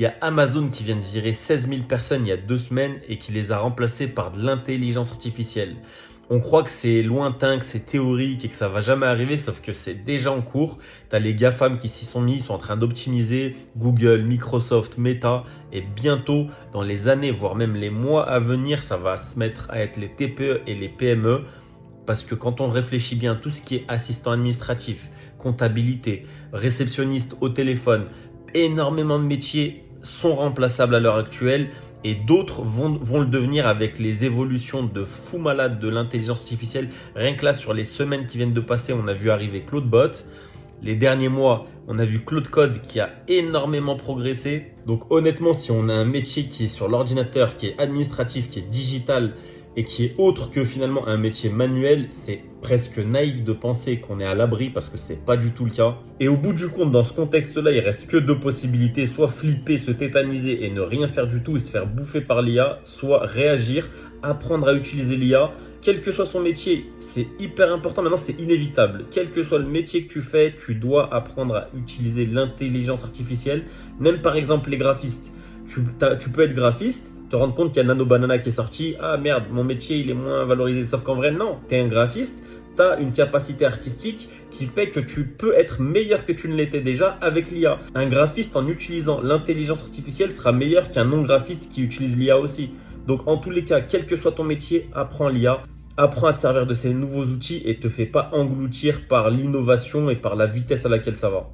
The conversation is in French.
Il y a Amazon qui vient de virer 16 000 personnes il y a 2 semaines et qui les a remplacées par de l'intelligence artificielle. On croit que c'est lointain, que c'est théorique et que ça va jamais arriver, sauf que c'est déjà en cours. Tu as les GAFAM qui s'y sont mis, ils sont en train d'optimiser Google, Microsoft, Meta, et bientôt, dans les années, voire même les mois à venir, ça va se mettre à être les TPE et les PME. Parce que quand on réfléchit bien, tout ce qui est assistant administratif, comptabilité, réceptionniste au téléphone, énormément de métiers sont remplaçables à l'heure actuelle et d'autres vont le devenir avec les évolutions de fou malade de l'intelligence artificielle. Rien que là, sur les semaines qui viennent de passer, on a vu arriver Claude Bot. Les derniers mois, on a vu Claude Code qui a énormément progressé. Donc honnêtement, si on a un métier qui est sur l'ordinateur, qui est administratif, qui est digital et qui est autre que finalement un métier manuel, c'est presque naïf de penser qu'on est à l'abri parce que c'est pas du tout le cas. Et au bout du compte, dans ce contexte-là, il reste que deux possibilités, soit flipper, se tétaniser et ne rien faire du tout et se faire bouffer par l'IA, soit réagir, apprendre à utiliser l'IA. Quel que soit son métier, c'est hyper important. Maintenant, c'est inévitable. Quel que soit le métier que tu fais, tu dois apprendre à utiliser l'intelligence artificielle. Même par exemple les graphistes. Tu peux être graphiste, te rendre compte qu'il y a Nano Banana qui est sorti. Ah merde, mon métier il est moins valorisé. Sauf qu'en vrai, non. Tu es un graphiste, tu as une capacité artistique qui fait que tu peux être meilleur que tu ne l'étais déjà avec l'IA. Un graphiste, en utilisant l'intelligence artificielle, sera meilleur qu'un non-graphiste qui utilise l'IA aussi. Donc en tous les cas, quel que soit ton métier, apprends l'IA, apprends à te servir de ces nouveaux outils et te fais pas engloutir par l'innovation et par la vitesse à laquelle ça va.